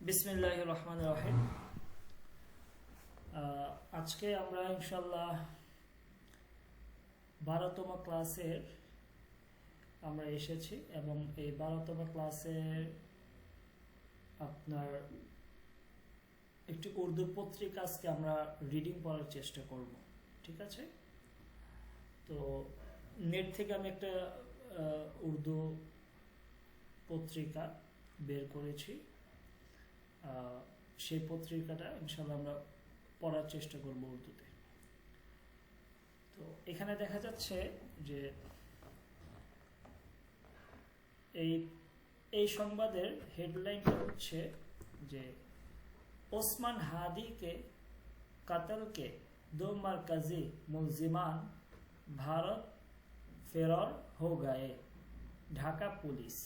বিসমিল্লাহির রহমানির রহিম। আজকে আমরা ইনশাল্লাহ 12তম ক্লাসের আমরা এসেছি এবং এই 12তম ক্লাসের আপনার একটি উর্দু পত্রিকা আজকে আমরা রিডিং পড়ার চেষ্টা করব। ঠিক আছে, তো নেট থেকে আমি একটা উর্দু পত্রিকা বের করেছি। সেই পত্রিকাটা ইনশাল্লাহ আমরা পড়ার চেষ্টা করব উর্দুতে। তো এখানে দেখা যাচ্ছে যে এই সংবাদের হেডলাইনটা হচ্ছে যে ওসমান हादी के कत्ल के 2 मरकजी मुलजिमान भारत फरार हो गए, ढाका पुलिस।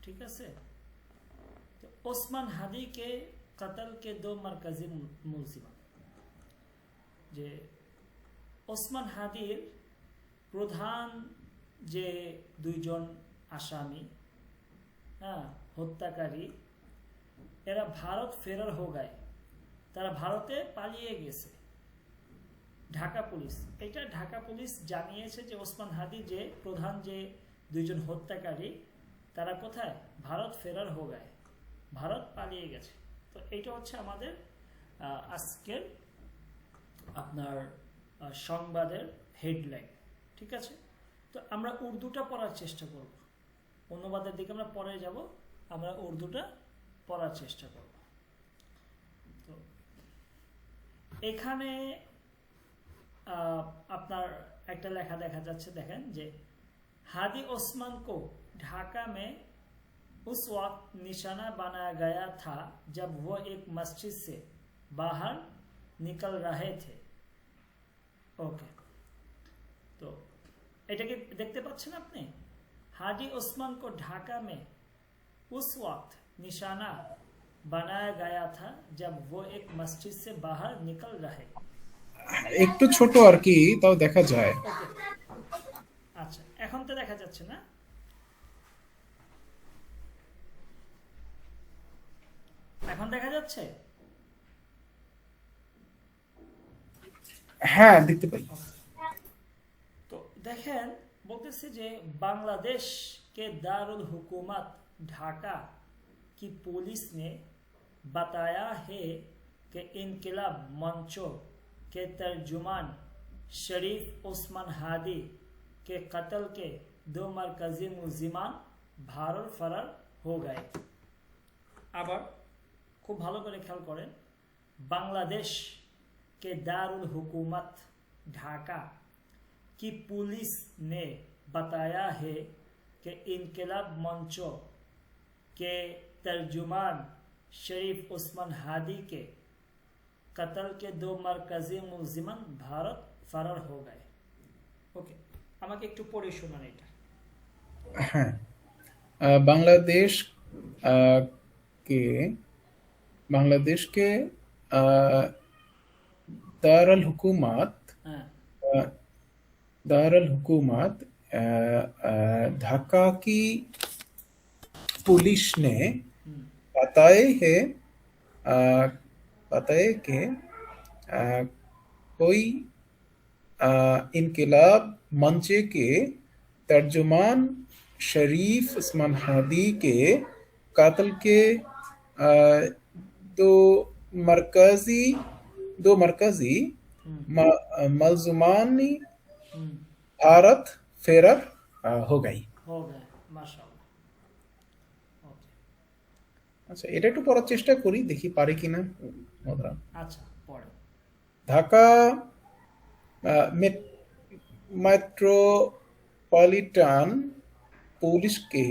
ठीक है, तो ওসমান हादी के कत्ल के 2 मरकजी मुलजिमान, যে ওসমান হাদির প্রধান যে দুইজন আসামি, হত্যাকারী, এরা ভারত ফেরার হো গায়ে, তারা ভারতে পালিয়ে গেছে। ঢাকা পুলিশ, এটা ঢাকা পুলিশ জানিয়েছে যে ওসমান হাদি যে প্রধান যে দুইজন হত্যাকারী তারা কোথায়, ভারত ফেরার হো গায়ে, ভারত পালিয়ে গেছে। তো এইটা হচ্ছে আমাদের আজকের আপনার সংবাদের হেডলাইন। ঠিক আছে, তো আমরা উর্দুটা পড়ার চেষ্টা করব, অনুবাদের দিকে আমরা পরে যাব, আমরা উর্দুটা পড়ার চেষ্টা করব। তো এখানে আপনার একটা লেখা দেখা যাচ্ছে, দেখেন যে हादी ओस्मान को ढाका में उस वक्त निशाना बनाया गया था जब वो एक मस्जिद से बाहर निकल रहे थे। ओके, तो এটাকে দেখতে পাচ্ছেন আপনি, हादी ओस्मान को ढाका में उस वक्त निशाना बनाया गया था जब वो एक मस्जिद से बाहर निकल रहे। একটু ছোট আর কি, তাও দেখা যায়। ওকে, আচ্ছা, এখন তো দেখা যাচ্ছে না? এখন দেখা যাচ্ছে? হ্যাঁ, দেখতে পাই। তো দেখেন, বলতেছে যে बांग्लादेश के दारुल हुकूमत ढाका की पुलिस ने बताया है कि इनकलाब मंचों के तर्जुमान शरीफ ओस्मान हादी के कत्ल के 2 मरकजी मुलजिमान भारत फरार हो गए। আবার খুব ভালো করে খেয়াল করেন, बांग्लादेश के दारुल हुकूमत ढाका की पुलिस ने बताया है कि इनकलाब मंचों के तर्जुमान शरीफ उस्मान हादी के कत्ल के 2 मरकजी मुलजिमान भारत फरार हो गए। ओके, আমাকে একটু পড়ে শোনান এটা। হ্যাঁ, বাংলাদেশ আহ, के बांग्लादेश के दारुल हुकूमत হ্যাঁ, दारुल हुकूमत ढाका की पुलिस ने হুম, बताए कि कोई इनकलाब मंचे के तर्जुमान शरीफ उस्मान हादी के कत्ल के दो मरकजी হুম, मलजुमानी হুম, भारत फरार हो गई। हो गए, মাশাআল্লাহ। ওকে, আচ্ছা, এটা একটু পড়ার চেষ্টা করি, দেখি পারি কিনা। মধুরা, আচ্ছা, পড়ে। ঢাকা मेट्रोपॉलिटन पुलिस के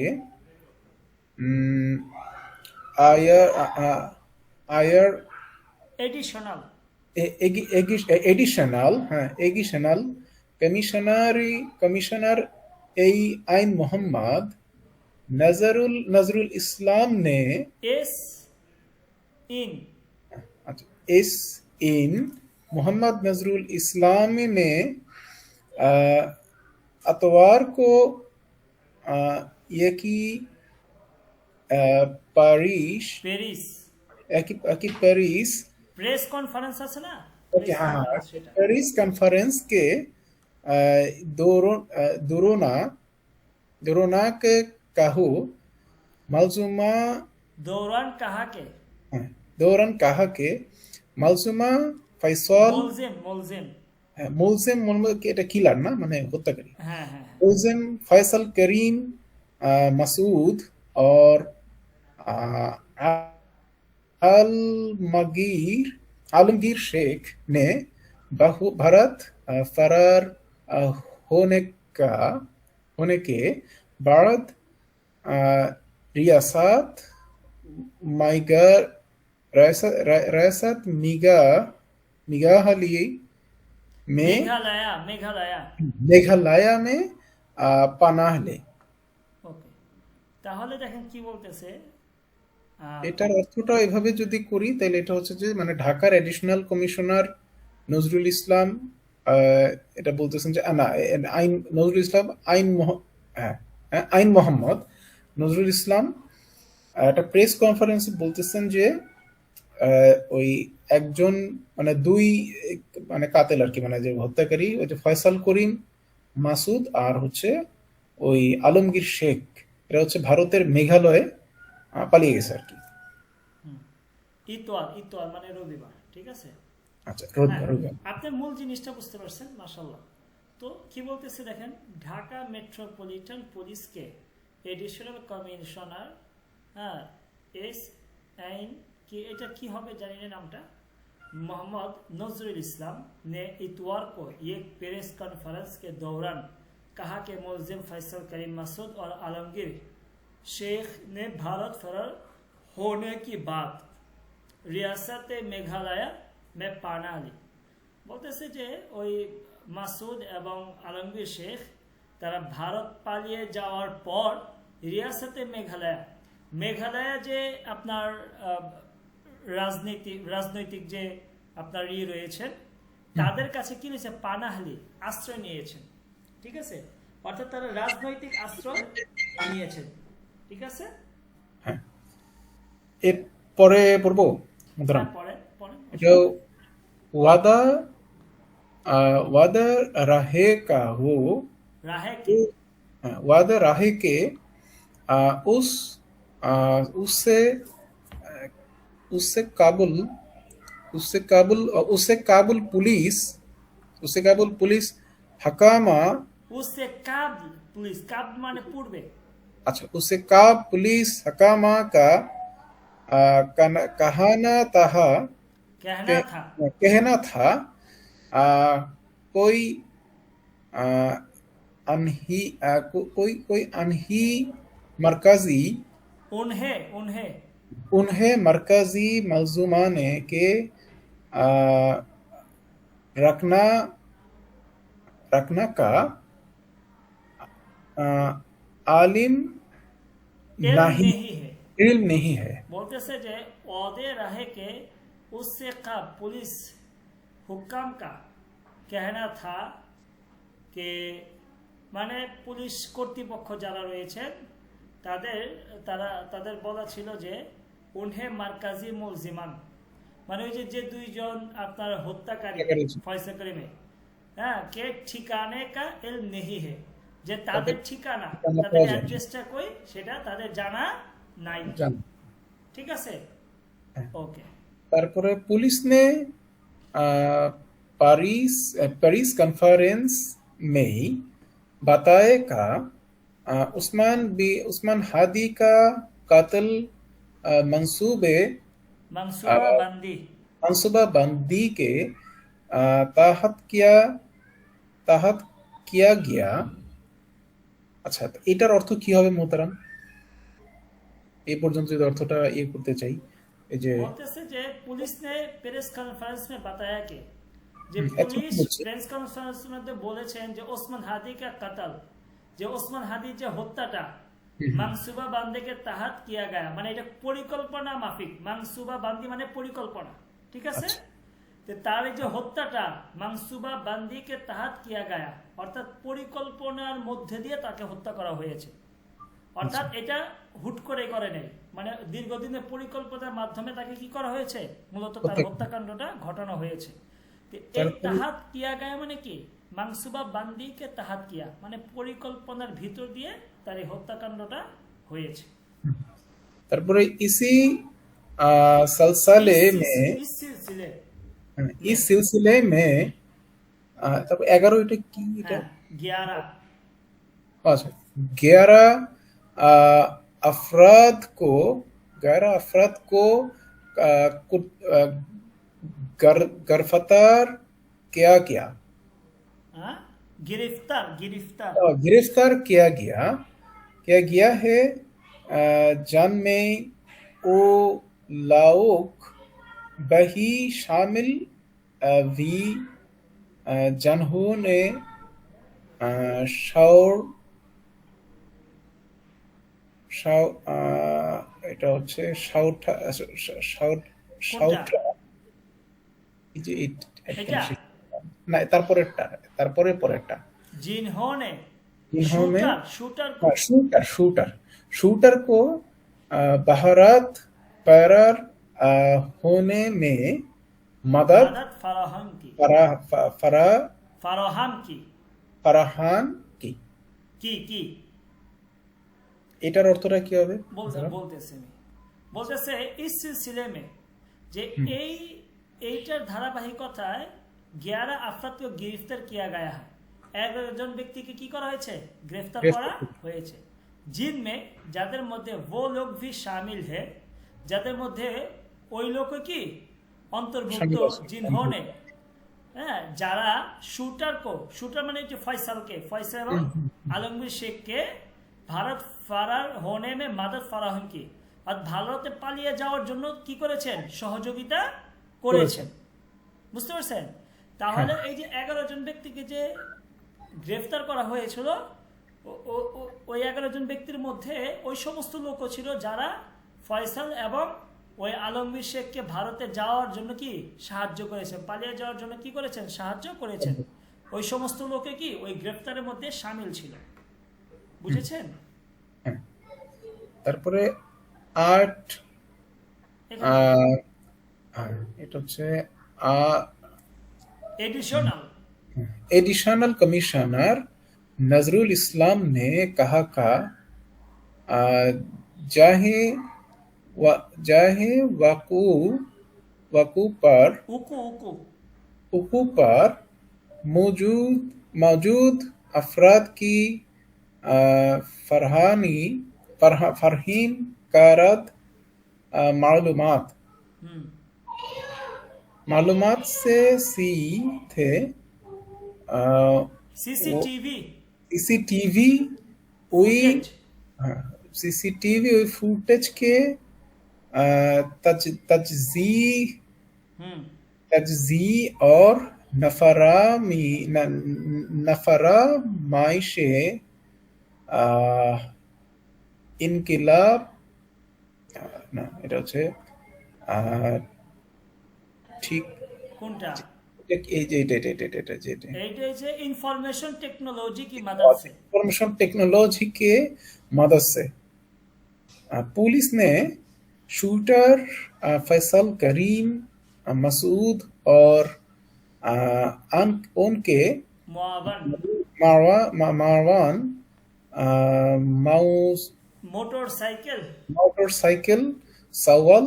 आयर आयर এডিশনাল, एडिशनल कमिश्नर आइन मोहम्मद नजरुल इस्लाम ने एस इन, अच्छा, इस इन मोहम्मद नजरुल इस्लाम ने अतवार को यकी প্যারিস প্যারিস একই প্যারিস প্রেস কনফারেন্স আছে না, ओके প্রেস हाँ हाँ কনফারেন্স সেটা। पेरिस कॉन्फ्रेंस के दोरोना दोरोना के कहू मलजुमा দৌরান কাহাকে, दौरान कहा के मलजुमा फैसल মোলজেম মোলজেম, मुलजिम के এটা কিলার না মানে হত্যাকারী হ্যাঁ হ্যাঁ হ্যাঁ। मुलजिम फैसल करीम मसूद और आलमगीर आलमगीर शेख ने भारत फरार होने का होने के बाद रियासत माइगर रियासत मेघालय में মেঘালয়া মেঘালয়া। मेघालय में पनाह ले ওকে, তাহলে দেখেন কি বলতেছে। এটার অর্থটা এভাবে যদি করি তাহলে এটা হচ্ছে যে মানে ঢাকার এডিশনাল কমিশনার নজরুল ইসলাম এটা বলতেছেন যে না আইন নজরুল ইসলাম আইন মোহাম্মদ নজরুল ইসলাম একটা প্রেস কনফারেন্সে বলতেছেন যে ওই একজন মানে দুই মানে কাতেল আর কি মানে যে হত্যাকারী ওই যে ফয়সাল করিম মাসুদ আর হচ্ছে ওই আলমগীর শেখ এরা হচ্ছে ভারতের মেঘালয়ে পালিয়ে গেছে আর কি। ইতোয়াল ইতোয়াল মানে রবিবার, ঠিক আছে। আচ্ছা হ্যাঁ, রবিবার আপনি মূল জিনিসটা বুঝতে পারছেন, মাশাআল্লাহ। তো কি বলতেছে দেখেন, ঢাকা মেট্রোপলিটন পুলিসকে এডিশনাল কমিশনার एस आइन कि এটা কি হবে জানি না নামটা, मोहम्मद नजरुल इस्लाम ने इतवार को एक प्रेस कॉन्फ्रेंस के दौरान कहा कि मुलजिम फैसल करीम मसूद और आलमगीर शेख ने भारत फरार होने की बात रियासत मेघालय में पाना ली। বলতেছে যে ওই মাসুদ এবং আলমগীর শেখ তারা ভারত পালিয়ে যাওয়ার পর রিয়াসতে মেঘালয় যে আপনার রাজনৈতিক যে আপনার রয়েছেন তাদের কাছে কি হয়েছে, পানাহালি আশ্রয় নিয়েছেন, ঠিক আছে। অর্থাৎ তারা রাজনৈতিক আশ্রয় নিয়েছেন, ঠিক আছে। হ্যাঁ এর পরে পড়বো মুদ্রা পরে পরে जो वादा वादा रहे का हो রাহে কি वादा रहे के उस उससे उससे काबुल उससे काबुल उससे काबुल पुलिस हकामा उससे काब पुलिस, काब माने पूर्वे, अच्छा उससे काब पुलिस हकामा का कहना था कोई कोई अनही मरकजी उन्हें मरकजी मलजुमाने के रखना का आलिम नहीं है, इल्म नहीं है। বলতেছে যে ওদে রাহে কে उससे काब पुलिस हुक्म का कहना था कि মানে পুলিশ কর্তৃপক্ষ যারা রয়েছেন তাদের বলা ছিল যে উনহে মার্কাজি মুলজিমান মানে ওই যে দুইজন আপনার হত্যাকারী ফয়সাল করিমে হ্যাঁ কে ঠিকানে কা ইলম নেহি হে, যে তাদের ঠিকানা তাদের অ্যাড্রেসটা কই সেটা তাদের জানা নাই, ঠিক আছে। ওকে, তারপরে পুলিশ ने पेरिस कॉन्फ्रेंस में बताया का उस्मान हादी का कत्ल मंसूबा बंदी के तहत किया गया। আচ্ছা এটার অর্থ কি হবে মোহতারাম, এই পর্যন্ত যদি অর্থটা করতে চাই এই যে বলতেছে যে পুলিশ ने प्रेस कॉन्फ्रेंस में बताया कि যে পুলিশ প্রেস কনফারেন্সের মধ্যে বলেছেন যে ওসমান হাদি কা কতল, যে ওসমান হাদির যে হত্যাটা মানসুবা বান্দি কে তাহাত কিয়া গয়া, মানে এটা পরিকল্পনা মাফিক, মানসুবা বান্দি মানে পরিকল্পনা, ঠিক আছে। তো তার যে হত্যাটা মানসুবা বান্দি কে তাহাত কিয়া গয়া অর্থাৎ পরিকল্পনার মধ্যে দিয়ে তাকে হত্যা করা হয়েছে, অর্থাৎ এটা হুট করে করে নেই, মানে দীর্ঘদিনের পরিকল্পনার মাধ্যমে তাকে কি করা হয়েছে, মূলত তার হত্যা- হত্যাকাণ্ডটা ঘটানো হয়েছে। তো এই তারপরে তাহাত কিয়া গায়া মানে কি, মাংসুবা বান্দিকে তাহাত কিয়া মানে পরিকল্পনার ভিতর দিয়ে তার এই হত্যাকাণ্ডটা হয়েছে। তারপরে ইসি सलसले में इस सिलसिले इस सिलसिले में তারপর 11 এটা কি এটা হ্যাঁ 11 अच्छा 11 अफराद को 11 अफराद को गिरफ्तार किया गया हाँ गिरफ्तार गिरफ्तार गिरफ्तार किया गया है जिनमें वो लोग भी शामिल भी जिन्होंने शौर এটা হচ্ছে সাউথা সাউথা এই যে এটা না তারপরে পরেরটা जिन्होंने जिन्होंने शूटर शूटर को बहरात पैरार होने में मदद मदद फराहम की फराहम की फराहान की की এটার অর্থটা কি হবে বলতেছে ইস সিলসিলে মে যে এইটার ধারাবাহিকতায় 11 আফরাদকে গ্রেফতার কিয়া গায়া হয়, 11 জন ব্যক্তিকে কি করা হয়েছে, গ্রেফতার করা হয়েছে। জিনমে যাদের মধ্যে वो लोग भी शामिल है, যাদের মধ্যে ওই লোক কি অন্তর্ভুক্ত, जिन्होंने হ্যাঁ যারা শুটার মানে যে ফয়সাল এবং আলমগীর শেখকে ভারত ফারার হোনে মে মাদদ ফারাহম কি আর ভারতে পালিয়ে যাওয়ার জন্য কি করেছেন, সহযোগিতা করেছেন। বুঝতে পারছেন? তাহলে এই যে 11 জন ব্যক্তিকে যে গ্রেফতার করা হয়েছিল, ওই 11 জন ব্যক্তির মধ্যে ওই সমস্ত লোকও ছিল যারা ফয়সাল এবং ওই আলমগীর শেখকে ভারতে যাওয়ার জন্য কি সাহায্য করেছেন, পালিয়ে যাওয়ার জন্য কি করেছেন, সাহায্য করেছেন। ওই সমস্ত লোকে কি ওই গ্রেফতারের মধ্যে শামিল ছিল। বুঝেছেন? তারপরে 8 এটা হচ্ছে एडिशनल कमिश्नर नजरुल इस्लाम ने कहा का जाहे वकू पर मौजूद अफराद की फरहीन कारत मालूमात से थे सीसीटीवी वही फुटेज के तजज़ी और नफरामाई से इनकिलाब না এটা হচ্ছে ঠিক কোনটা এই যে এটা যে इंफॉर्मेशन टेक्नोलॉजी की मदद से इंफॉर्मेशन टेक्नोलॉजी के मदद से पुलिस ने शूटर फैसल करीम मसूद और उनके मारवान मोटरसाइकिल सवाल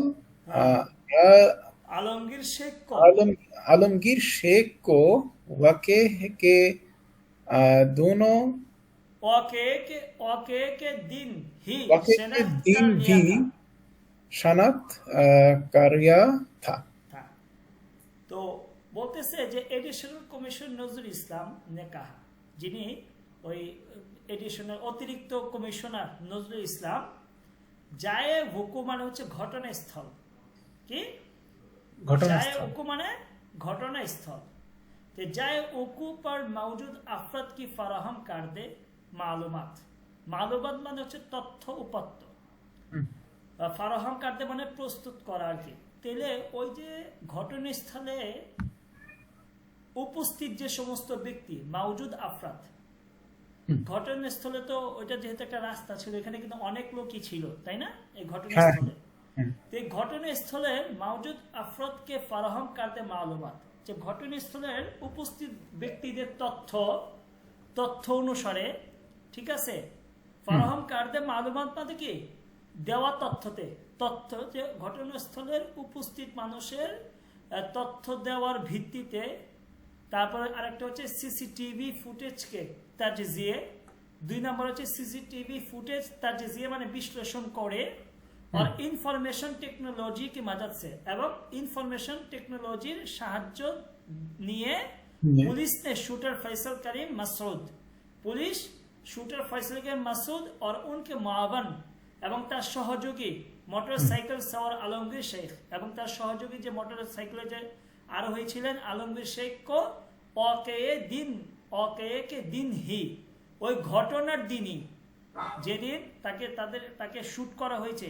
आलमगीर शेख को वाक़े के दोनों वाक़े के दिन ही शनाख्त किया था। तो बोलते से जे एडिशनल कमिश्नर नजरुल इस्लाम ने कहा, जिन्हें वही एडिशनल अतिरिक्त कमिश्नर नजरुल इस्लाम जाए हुकू माने होच्छे घटनास्थल की जाए हुकू माने घटनास्थल ते जाए हुकू पर मौजूद अफराद की फराहम कर दे मालूमात माने होच्छे तथ्य उपात्त फराहम कर दे माने प्रस्तुत करा की तेले ওই যে ঘটনাস্থলে উপস্থিত যে সমস্ত ব্যক্তি मौजूद अफराद ঘটনাস্থলে তো ওইটা যেহেতু একটা রাস্তা ছিল, এখানে কিন্তু অনেক লোকই ছিল, তাই না? এই হ্যাঁ ঘটনাস্থলে হ্যাঁ তো এই ঘটনাস্থলে মাউজুদ আফরদকে ফারাহম কারতে মালুমাত, যে ঘটনাস্থলের উপস্থিত ব্যক্তিদের তথ্য অনুসারে, ঠিক আছে, ফারাহম কারতে মালুমাত মানে কি, দেওয়া তথ্য যে ঘটনাস্থলের উপস্থিত মানুষের তথ্য দেওয়ার ভিত্তিতে, তারপরে আরেকটা হচ্ছে সিসিটিভি ফুটেজকে তাজিয়ে, 2 নম্বর হচ্ছে সিসিটিভি ফুটেজ তাজিয়ে মানে বিশ্লেষণ করে, और इंफॉर्मेशन टेक्नोलॉजी की मदद से এবং ইনফরমেশন টেকনোলজির সাহায্য নিয়ে पुलिस ने शूटर फैसल करीम मसूद, पुलिश शूटर फैसल करीम मसूद और उनके मुआवन এবং তার সহযোগী মোটরসাইকেল সওয়ার আলমগীর শেখ এবং তার সহযোগী যে মোটরসাইকেলে যে আরোহী ছিলেন আলমগীর শেখ কো ওকে দিন হি, ওই ঘটনার দিনই, যেদিন তাকে শুট করা হয়েছে,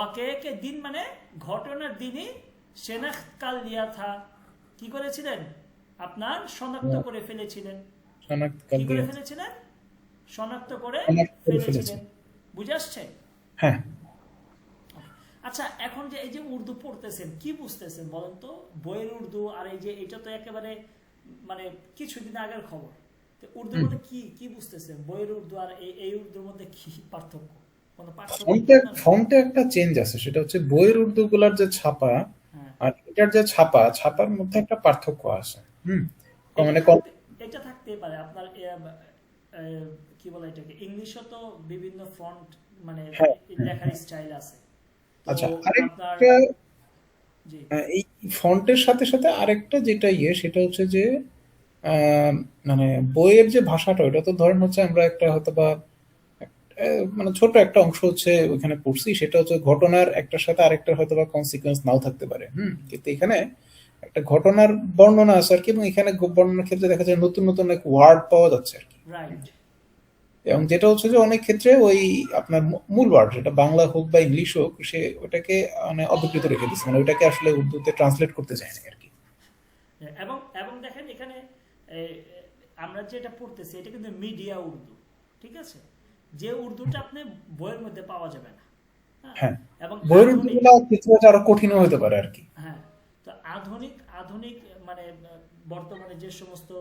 ওকে দিন মানে ঘটনার দিনই, শনাख्त कर लिया था, কি করেছিলেন, আপনার শনাক্ত করে ফেলেছিলেন, কি করে ফেলেছিলেন, শনাক্ত করে ফেলেছিলেন, বুঝে আসছে? হ্যাঁ। আচ্ছা, এখন যে এই যে উর্দু পড়তেছেন কি বুঝতেছেন বলেন তো? বইয়ের উর্দু আর এই যে এটা তো একেবারে মানে কিছুদিন আগের খবর, তো উর্দুর মধ্যে কি বুঝতেছেন? বইয়ের উর্দু আর এই উর্দুর মধ্যে কি পার্থক্য? কোনো ফন্টে একটা চেঞ্জ আছে, সেটা হচ্ছে বইয়ের উর্দু গুলার যে ছাপা আর এটার যে ছাপার মধ্যে একটা পার্থক্য আছে। মানে এটা থাকতেই পারে আপনার কি বলে এটাকে, ইংলিশও তো বিভিন্ন ফন্ট মানে লেখার স্টাইল আছে। আচ্ছা, আরেকটা এই ফন্টের সাথে সাথে আরেকটা যেটা সেটা হচ্ছে যে মানে বইয়ের যে ভাষাটা, ওটা তো ধরেন হচ্ছে আমরা একটা হয়তো বা মানে ছোট একটা অংশ হচ্ছে ওইখানে পড়ছি, সেটা হচ্ছে ঘটনার একটার সাথে আরেকটা হয়তো বা কনসিকুয়েন্স নাও থাকতে পারে। কিন্তু এখানে একটা ঘটনার বর্ণনা আছে আর কি, এবং এখানে বর্ণনার ক্ষেত্রে দেখা যায় নতুন নতুন এক ওয়ার্ড পাওয়া যাচ্ছে আর কি। এবং যেটা হচ্ছে যে অনেক ক্ষেত্রে ওই আপনার মূল ওয়ার্ড, সেটা বাংলা হোক বা ইংলিশ হোক, সে ওটাকে মানে অবিকৃত রেখে দিচ্ছে, মানে ওইটাকে আসলে উর্দুতে ট্রান্সলেট করতে চায় না আর কি। এবং দেখেন এখানে আমরা যেটা পড়তেছি এটা কিন্তু মিডিয়া উর্দু, ঠিক আছে, যে উর্দুটা আপনি বইয়ের মধ্যে পাওয়া যাবে না। হ্যাঁ, এবং বইয়ের উর্দুগুলো কিছুটা আরো কঠিনও হতে পারে আর কি। হ্যাঁ, তো আধুনিক মানে বর্তমানে যে সমস্ত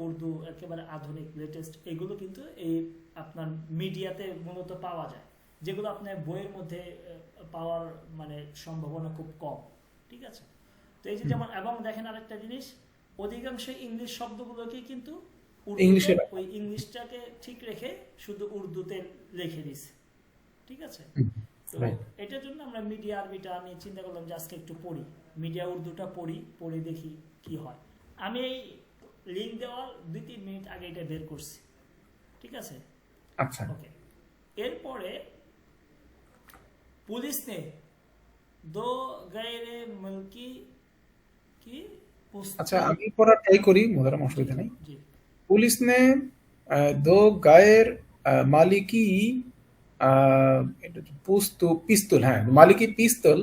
উর্দু একেবারে আধুনিক লেটেস্ট, এগুলো কিন্তু এই আপনার মিডিয়াতে মূলত পাওয়া যায়, যেগুলো আপনার বইয়ের মধ্যে পাওয়ার মানে সম্ভাবনা খুব কম, ঠিক আছে। তো এই যে যেমন, এবং দেখেন আরেকটা জিনিস, অধিকাংশ ইংলিশ শব্দগুলোকে কিন্তু ওই ইংলিশটাকে ঠিক রেখে শুধু উর্দুতে লিখে দিছে, ঠিক আছে। তো এটার জন্য আমরা মিডিয়া আরবিটা আমি চিন্তা করলাম যে আজকে একটু পড়ি, মিডিয়া উর্দুটা পড়ি দেখি কি হয়। আমি এই লিঙ্ক দেওয়ার 2-3 মিনিট আগে এটা বের করছি, ঠিক আছে। আচ্ছা, ওকে। এরপরে পুলিশ নে 2 গায়রে মুলকি কি, আচ্ছা আমি পড়া ট্রাই করি, মোহতারাম, অসুবিধা নেই। पुलिस ने 2 गायर मालिकी पिस्तौल, হ্যাঁ, মালিকি পিস্তল,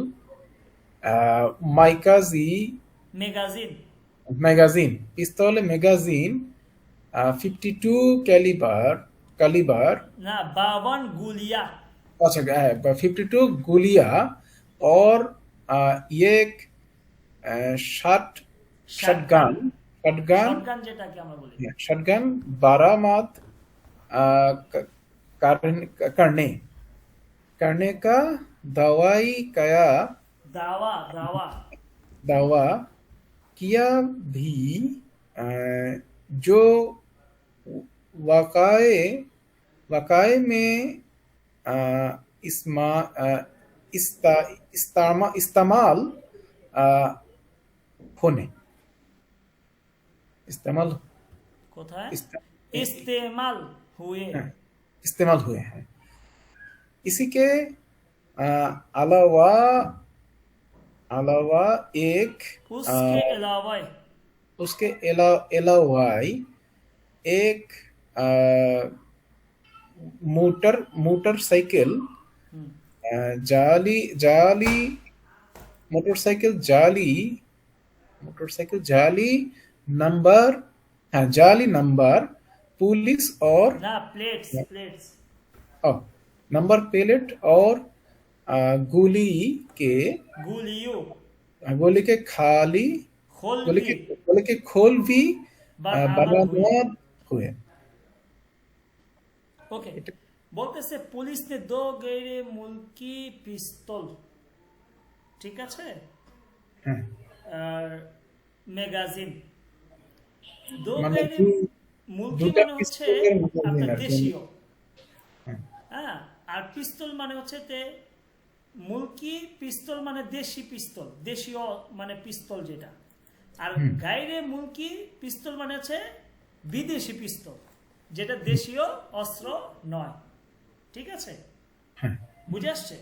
ম্যাগাজিন পিস্তলে ম্যাগাজিন 52 कैलिबर ना 52 गुलिया, अच्छा 52 गुलिया और एक शटगन যেটাকে আমরা বলি शटगन बारामद करने का दावा किया भी, जो वाक़ये में इस्तेमाल होने, इस्तेमाल हुए हैं। इसी के अलावा उसके अलावा एक मोटरसाइकिल जाली नंबर पुलिस और না, প্লেটস প্লেটস नंबर प्लेट और गोली के গুলিও गोली के खाली गोली খোলবি के खोल भी বারামদ হুয়ে। बरामद हुए। ওকে, বলতেছে পুলিশ নে দো গैरे মুলকি পিস্তল, ঠিক আছে, হ্যাঁ, আর ম্যাগাজিন। দো মানে গैरे মুলকি দুটা মানে হচ্ছে পিস্তলের ম্যাগাজিন আপনার আর কি। দেশীয়, হ্যাঁ, হ্যাঁ, আর পিস্তল মানে হচ্ছে মুলকি পিস্তল মানে দেশি পিস্তল, দেশীয় মানে পিস্তল যেটা, আর গাইরে মুলকি পিস্তল মানে হচ্ছে বিদেশি পিস্তল, যেটা দেশীয় অস্ত্র নয়, ঠিক আছে, হ্যাঁ, বুঝে আসছে?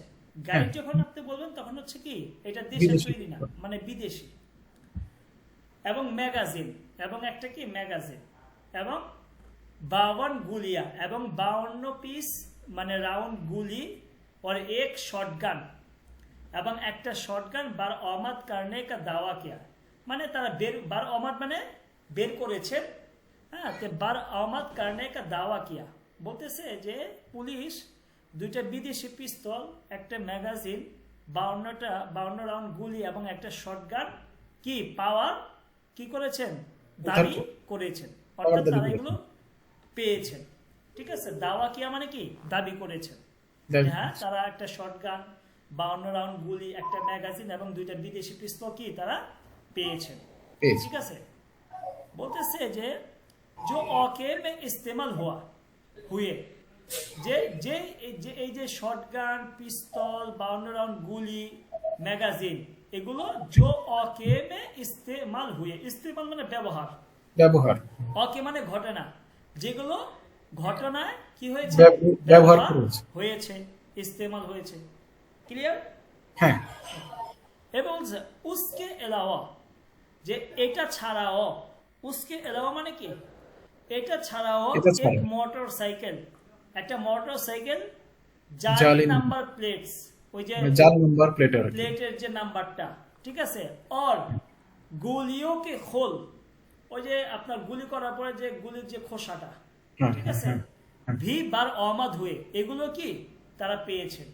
গাইড যখন আপনি বলবেন তখন হচ্ছে কি এটা দেশের বিদেশি তৈরি না, মানে বিদেশি। এবং ম্যাগাজিন, এবং একটা কি ম্যাগাজিন, এবং 52 গুলিয়া, এবং 52 পিস মানে রাউন্ড গুলি, और एक শটগান, এবং একটা শটগান বার অমাদ কারণে কা দাওয়া কিয়া, মানে তারা বার অমাদ মানে বের করেছেন, হ্যাঁ, তো বার অমাদ কারণে কা দাওয়া কিয়া, বলতেছে যে পুলিশ দুইটা বিদেশি পিস্তল, একটা ম্যাগাজিন, 52 রাউন্ড গুলি এবং একটা শটগান কি পাওয়ার কি করেছেন, দাবি করেছেন, অর্থাৎ তারা এগুলো পেয়েছেন, ঠিক আছে। দাওয়া কিয়া মানে কি দাবি করেছেন, হ্যাঁ, তারা একটা শটগান, 52 রাউন্ড গুলি, একটা ম্যাগাজিন এবং দুইটা বিদেশি পিস্তল কি তারা পেয়েছেন, ঠিক আছে। বলতেছে যে जो औके में इस्तेमाल हुआ हुए, যে যে এই যে শটগান, পিস্তল, 52 রাউন্ড গুলি, ম্যাগাজিন, এগুলো जो औके में इस्तेमाल हुए, इस्तेमाल মানে ব্যবহার, ব্যবহার, অকে মানে ঘটনা, যেগুলো ঘটনায় কি হয়েছে, ব্যবহার ব্যবহার করেছে। হয়েছে, ইস্তেমাল হয়েছে, ক্লিয়ার। হ্যাঁ, এবং উসকে এলাওয়া, যে এটা ছাড়াও, উসকে এলাওয়া মানে কি এটা ছাড়াও, এটা এক ছাড়াও। মোটরসাইকেল, একটা মোটরসাইকেল, জালি জালি নাম্বার প্লেটস, ওই যে জাল নাম্বার প্লেটের প্লেটের যে নাম্বারটা, ঠিক আছে, और গুলিও কে খোল, ওই যে আপনার গুলি করার পরে যে গুলির যে খোসাটা, ঠিক আছে, ভি বার অমাদ হয়ে, এগুলো কি তারা পেয়েছেন,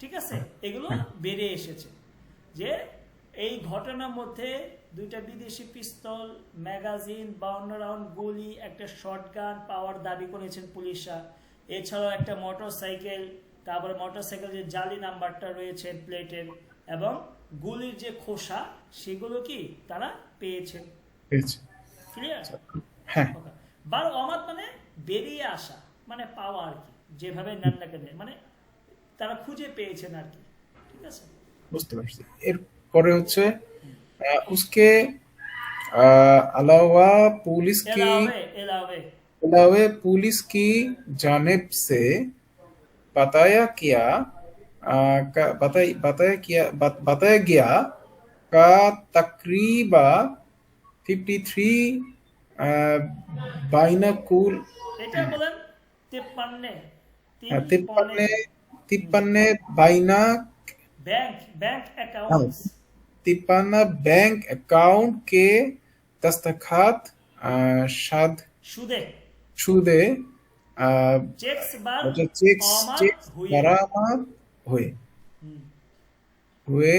ঠিক আছে, এগুলো বেড়ে এসেছে, যে এই ঘটনার মধ্যে দুইটা বিদেশি পিস্তল, ম্যাগাজিন, 52 রাউন্ড গুলি, একটা শটগান পাওয়ার দাবি করেছেন পুলিশরা, এছাড়াও একটা মোটরসাইকেল, তারপরে মোটরসাইকেল যে জালি নাম্বারটা রয়েছে প্লেটের, এবং গুলির যে খোসা, সেগুলো কি তারা পেয়েছেন, ক্লিয়ার। হ্যাঁ, বার অমাদ মানে বেরিয়ে আসা, মানে পাওয়া আর কি, যেভাবে নেন না কেন, মানে তারা খুঁজে পেয়েছেন আর কি, ঠিক আছে। বুঝতে পারছি। এরপরে হচ্ছে उसके अलावा पुलिस की এলাওয়ে अलावे पुलिस की जानिब से बताया किया बताया गया का तकरीबा 53 बाइनाकुल এটা বলেন 53 तिप्पन्ने बाइना बैंक अकाउंट्स, 53 बैंक अकाउंट के दस्तखत शाद সুদে शुदे चेक्स বার चेक्स অমাদ হুয়ে, बरामद हुए हुए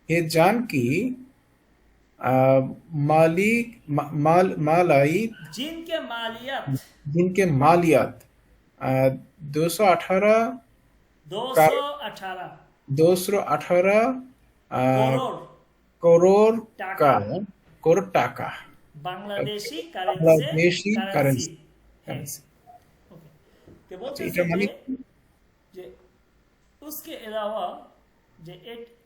ये जान की मालाई जिनके मालियात जिनके मालियात 218 218 करोड़ करोड़ टाका বাংলাদেশি বাংলাদেশি কারেন্সি, কারেন্সি। তো বলতেছে এটা মানে যে उसके अलावा যে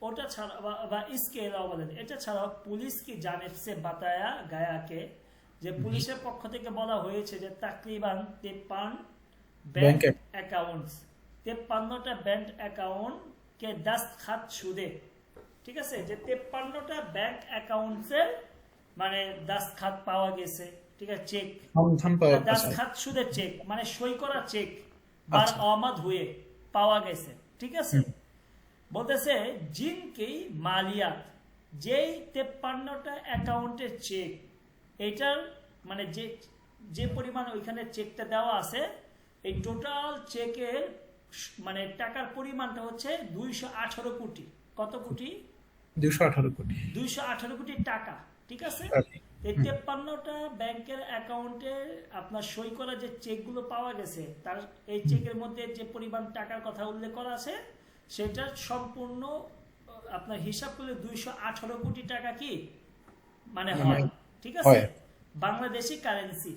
ওটা ছাড়া বা इसके अलावा বলেন, এটা ছাড়া পুলিশ কি জানিব সে বাতায়া গায়া কে, যে পুলিশের পক্ষ থেকে বলা হয়েছে যে তাকরিবান 53 ব্যাংক অ্যাকাউন্টস, 53টা ব্যাংক অ্যাকাউন্ট কে দস্তখত শুদে, ঠিক আছে, যে 53টা ব্যাংক অ্যাকাউন্টসের মানে দস্তখত পাওয়া গেছে, ঠিক আছে, চেক, দস্তখত শুদে চেক মানে সই করা চেক, বার অমাদ হয়ে পাওয়া গেছে, ঠিক আছে। বলতেছে জিনকে মালিয়াত, যেই 53টা অ্যাকাউন্টের চেক, এটার মানে যে পরিমাণ ওইখানে চেকটা দেওয়া আছে, এই টোটাল চেকের মানে টাকার পরিমাণটা হচ্ছে 218 কোটি। কত কোটি? 218 কোটি 218 কোটি টাকা। ঠিক আছে, এই 53টা ব্যাংকের অ্যাকাউন্টে আপনার সই করা যে চেকগুলো পাওয়া গেছে, তার এই চেকের মধ্যে যে পরিমাণ টাকার কথা উল্লেখ করা আছে সেটা সম্পূর্ণ আপনার হিসাব করলে 218 কোটি টাকা কি মানে হয়। ঠিক আছে, বাংলাদেশি কারেন্সি,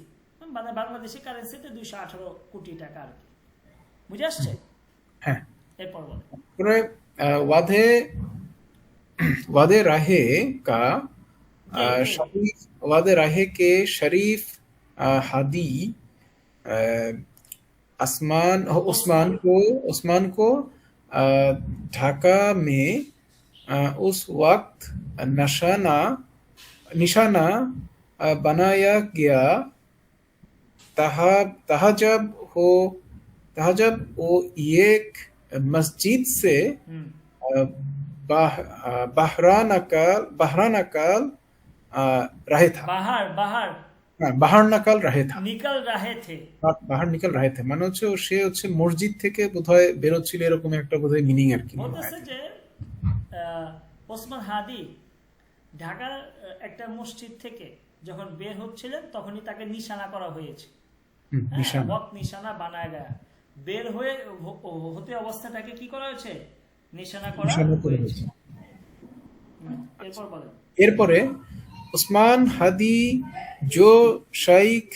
মানে বাংলাদেশি কারেন্সিতে 218 কোটি টাকা আর কি। বুঝে আসছে? হ্যাঁ। এরপর বলে पूरे वादे वादे राहे का शरीफ वादे राहे के शरीफ हादी उस्मान को ढाका में उस वक्त निशाना बनाया गया। तहजब वो एक मस्जिद से बाहर निकल रहे था। बाहर निकल रहे था, বাহার নিকল রহে থে, মানে হচ্ছে সে হচ্ছে মসজিদ থেকে বোধহয় বেরোচ্ছিল, এরকম একটা বোধহয় মিনিং আর কি। বলতেছে যে ওসমান হাদি ঢাকার একটা মসজিদ থেকে যখন বের হচ্ছিলেন তখনই তাকে নিশানা করা হয়েছে। নিশানা বানায় গয়া, বের হয়ে হতে অবস্থাটাকে কি করা হয়েছে? নিশানা করা হয়েছে। এরপর বলেন। এরপরে উসমান হাদি जो शेख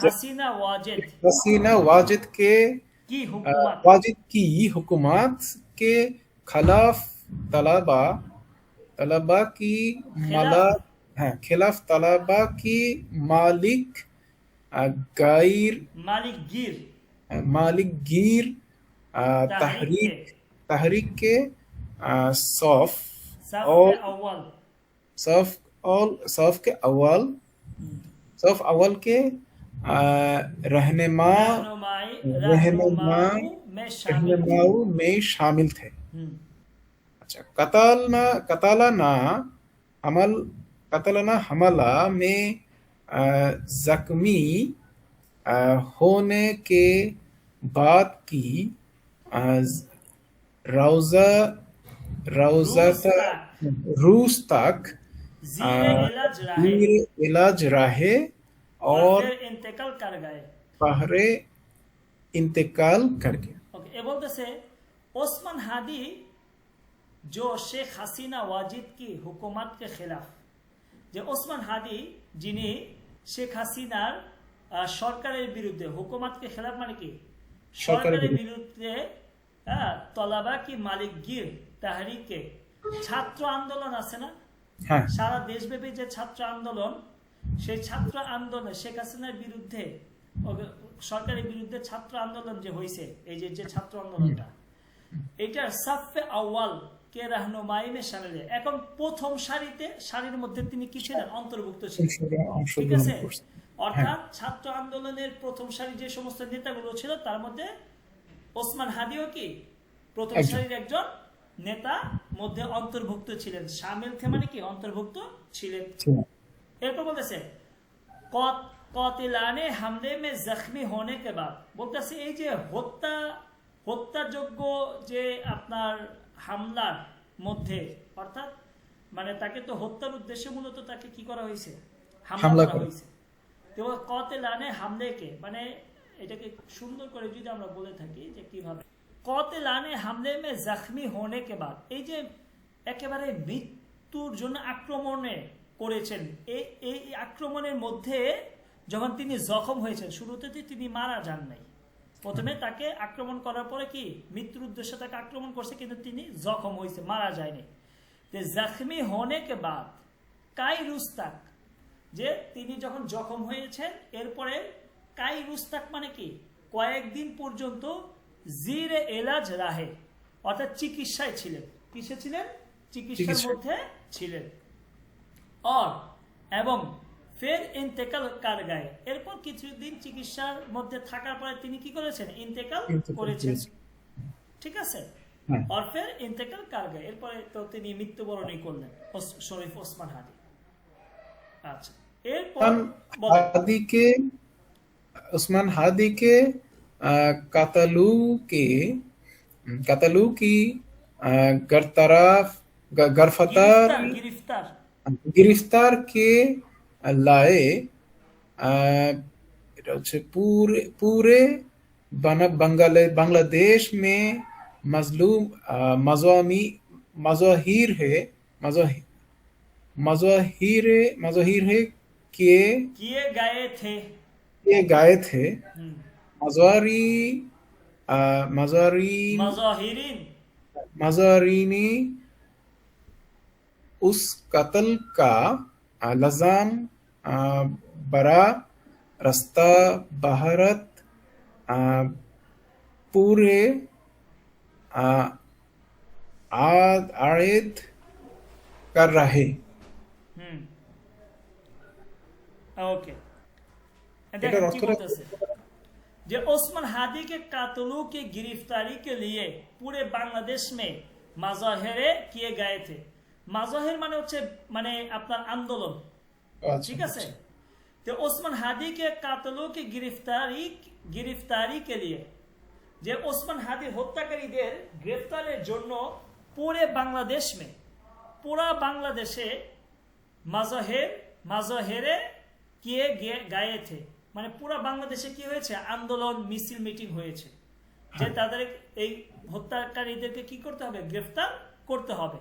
हसीना वाजिद की हुकूमत के खिलाफ तलबा की मालिक गिर तहरीक के सौफ के अव्वल के रहनुमाओं में शामिल थे। अच्छा, कतलना हमला में जख्मी होने के बाद की रूस तक इलाज रहे और बाहरे इंतकाल कर गए। बोलते ओस्मान हादी जो शेख हसीना वाजिद की हुकूमत के खिलाफ, जो ओस्मान हादी जिन्हें शेख हसीनार সরকারের বিরুদ্ধে, হুকুমত के खिलाफ মানে কি সরকারের বিরুদ্ধে তলাবা কি মালিক গির তাহরিকে ছাত্র আন্দোলন আছে না, সারা দেশব্যাপী যে ছাত্র আন্দোলন, সেই ছাত্র আন্দোলনে শেখ হাসিনার বিরুদ্ধে সরকারের বিরুদ্ধে ছাত্র আন্দোলন যে হয়েছে, এই যে ছাত্র আন্দোলনটা, এটার সাফে আউয়াল কে রাহনুমাই মে শামিল। এখন প্রথম সারির মধ্যে তিনি কি ছিলেন? অন্তর্ভুক্ত ছিলেন। ঠিক আছে, অর্থাৎ ছাত্র আন্দোলনের প্রথম সারি যে সমস্ত নেতাগুলো ছিল তার মধ্যে ওসমান হাদিও কি প্রথম সারির একজন নেতা মধ্যে অন্তর্ভুক্ত ছিলেন। শামিল থে মানে কি অন্তর্ভুক্ত ছিলেন। এরপর বলতেছে কাতিলানে হামলে মে জখমি হোনে কে বাদ, বলতেছে এই যে হত্যাযোগ্য যে আপনার হামলার মধ্যে, অর্থাৎ মানে তাকে তো হত্যার উদ্দেশ্যে মূলত তাকে কি করা হয়েছে? হামলা করা হয়েছে। তো কাতিলানে হামলে কে মানে এটাকে সুন্দর করে যদি আমরা বলে থাকি যে কিভাবে কাতিলানে হামলে মে জখমি হোনে কে বাদ, এই যে একেবারে মৃত্যুর জন্য আক্রমণে করেছেন, এই আক্রমণের মধ্যে যখন তিনি জখম হয়েছেন, শুরুতে তিনি মারা যান নাই, প্রথমে তাকে আক্রমণ করার পরে কি মৃত্যুর উদ্দেশ্যে তাকে আক্রমণ করছে, কিন্তু তিনি জখম হয়েছে, মারা যায়নি। জখমি হোনে কে বাদ কাই রুস্তাক, যে তিনি যখন জখম হয়েছেন এরপরে কাই রুস্তাক মানে কি কয়েকদিন পর্যন্ত জিরে এলাজ রাহে, অর্থাৎ চিকিৎসায় ছিলেন। কিসে ছিলেন? চিকিৎসার মধ্যে ছিলেন। এবং ফের ইন্তেকাল কার গায়ে, এরপর কিছুদিন চিকিৎসার মধ্যে থাকার পরে তিনি কি করেছেন? ইন্তেকাল করেছেন। ঠিক আছে, আর ফের ইন্তেকাল কার গায়ে, এরপরে তো তিনি মৃত্যুবরণই করলেন শরীফ ওসমান হাদি। আচ্ছা। এরপর उस्मान বলেন। हादी के उस्मान हादी के कातलू के कातलू की গিরিফতার गिरफ्तारी গিরিফতার गिरफ्तार के लाए এটা হচ্ছে पूरे पूरे बांग्लादेश में मजलूम मज़ामी मज़ाहिर है मज़ाहिर मज़ाहिर है कि কিয়ে গায়ে থে। ये गाए थे হুম। मज़ारी मज़ारी মাজাহিরিন। मज़ारीनी उस कत्ल का लज़ाम बरा रास्ता भारत पूरे आयद कर रहे হুম। ओके। एटार देखो अर्थ की टा- बोलतेছে যে ओस्मान हादी के कातलों की गिरफ्तारी के लिए पूरे बांग्लादेश में माजाहिरे किए गए थे। माजाहिर माने হচ্ছে মানে আপনার আন্দোলন, अच्छा, ঠিক আছে। तो ओस्मान हादी के कातलों की गिरफ्तारी के लिए যে ওসমান হাদি হত্যাকারীদের গ্রেফতারের জন্য পুরো বাংলাদেশ মে পুরা বাংলাদেশে মাজাহেরে কিয়ে গায়ে থে, মানে পুরা বাংলাদেশে কি হয়েছে, আন্দোলন মিছিল মিটিং হয়েছে যে তাদের এই হত্যাকারীদেরকে কি করতে হবে, গ্রেফতার করতে হবে।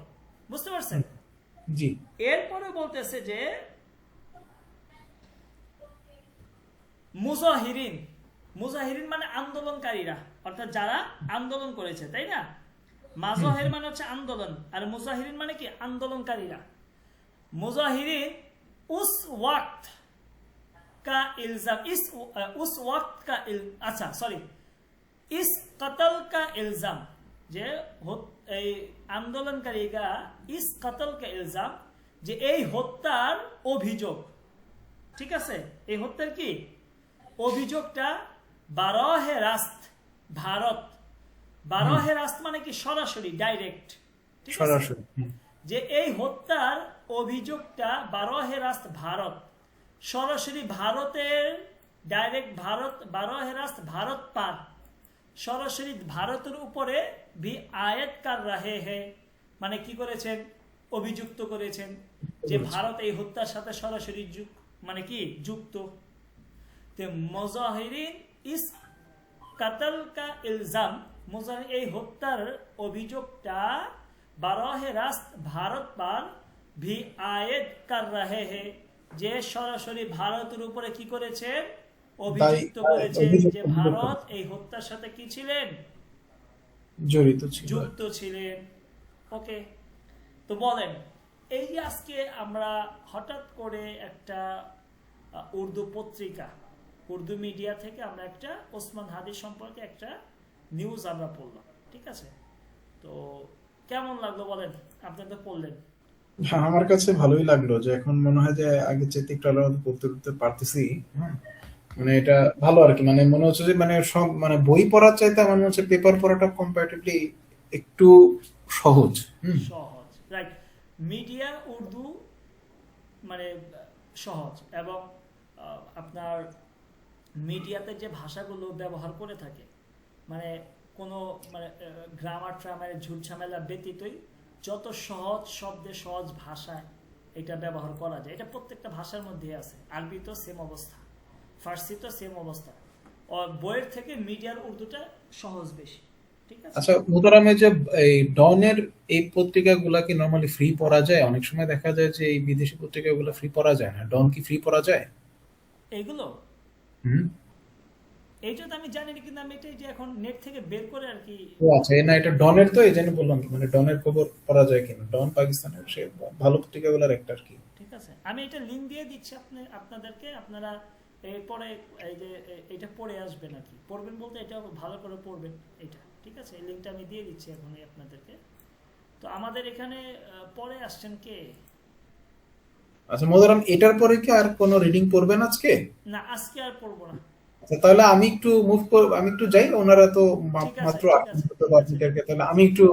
বুঝতে পারছেন? जी এরপরে বলতেছে যে মুজাহিরিন, মুজাহিরিন মানে আন্দোলনকারীরা, অর্থাৎ যারা আন্দোলন করেছে, তাই না। মাজাহির মানে হচ্ছে আন্দোলন, আর মুজাহিরিন মানে কি, আন্দোলনকারীরা। মুজাহিরিন उस वक्त का इल्जाम उस वक्त का अच्छा सॉरी इस कत्ल का इल्जाम যে এই আন্দোলনকারীরা ইস কতল কা ইলজাম যে এই হত্যার অভিযোগ, ঠিক আছে, এই হত্যার কি অভিযোগটা বারহে রাস্ত ভারত, বারহে রাস্ত মানে কি সরাসরি ডাইরেক্ট, ঠিক আছে, সরাসরি যে এই হত্যার অভিযোগটা বারহে রাস্ত ভারত, সরাসরি ভারতের ডাইরেক্ট ভারত, বারহে রাস্ত ভারত পার সরাসরি ভারতের উপরে ভি আয়াত কার রাহে হে, মানে কি করেছেন, অভিযুক্ত করেছেন যে ভারত এই হত্যার সাথে সরাসরি মানে কি যুক্ত। তে মুজাহিরিন ইস কতল কা ইলজাম, মুজাহির এই হত্যার অভিযোগটা বারহে রাস্ত ভারত পার ভি আয়াত কার রাহে হে, যে সরাসরি ভারতের উপরে কি করেছেন, অভিযুক্ত করেছেন যে ভারত এই হত্যার সাথে কি ছিলেন, জড়িত ছিল, যুক্ত ছিলেন। ওকে, তো বলেন, এই যে আজকে আমরা হঠাৎ করে একটা উর্দু পত্রিকা, উর্দু মিডিয়া থেকে আমরা একটা ওসমান হাদি সম্পর্কে একটা নিউজ আমরা পড়লাম, ঠিক আছে, তো কেমন লাগলো বলেন, আপনি তো পড়লেন। হ্যাঁ আমার কাছে ভালোই লাগলো, যে এখন মনে হয় যে আগে চেয়ে একটু আলাদা পড়তে পারতেছি। হ্যাঁ মানে এটা ভালো আর কি, মানে মনে হচ্ছে যে মানে সব মানে বই পড়ার চাইতে আমার মনে হচ্ছে পেপার পড়াটা কম্পারেটিভলি একটু সহজ। সহজ, রাইট। মিডিয়ার উর্দু মানে সহজ, এবং আপনার মিডিয়াতে যে ভাষাগুলো ব্যবহার করে থাকে, মানে কোনো মানে গ্রামার ট্রামারের ঝুট ঝামেলা ব্যতীতই যত সহজ শব্দে সহজ ভাষায় এটা ব্যবহার করা যায়, এটা প্রত্যেকটা ভাষার মধ্যে আছে। আরবি তো সেম অবস্থা, ফার্সি তো সেম অবস্থা, বইয়ের থেকে মিডিয়ার উর্দুটা সহজ বেশি, ঠিক আছে। আচ্ছা মুতারামে যে এই ডনের এই পত্রিকাগুলা কি নরমালি ফ্রি পড়া যায়? অনেক সময় দেখা যায় যে এই বিদেশি পত্রিকাগুলো ফ্রি পড়া যায় না, ডন কি ফ্রি পড়া যায়? এগুলো হুম এইটা তো আমি জানি না, কিন্তু আমি এটা যে এখন নেট থেকে বের করে আর কি। ও আচ্ছা, না এটা ডনের, তো এই জন্য বললাম কি মানে ডনের খবর পড়া যায় কিনা। ডন পাকিস্তানের সে ভালো পত্রিকাগুলোর একটা আর কি। ঠিক আছে, আমি এটা লিংক দিয়ে দিচ্ছি আপনাদেরকে, আপনারা এরপরে এই যে এটা পড়ে আসবেন আর কি, পড়বেন বলতে এটা ভালো করে পড়বেন এটা, ঠিক আছে। এই লিংকটা আমি দিয়ে দিচ্ছি এখনই আপনাদেরকে। তো আমাদের এখানে পড়ে আসছেন কে? আচ্ছা মোদারাম, এটার পরে কি আর কোনো রিডিং পড়বেন আজকে? না, আজকে আর পড়বো না। আচ্ছা তাহলে আমি একটু আমি একটু যাই, ওনারা তো ঠিক আছে, মাত্র ঠিক আছে, ঠিক আছে। তাহলে আমি একটু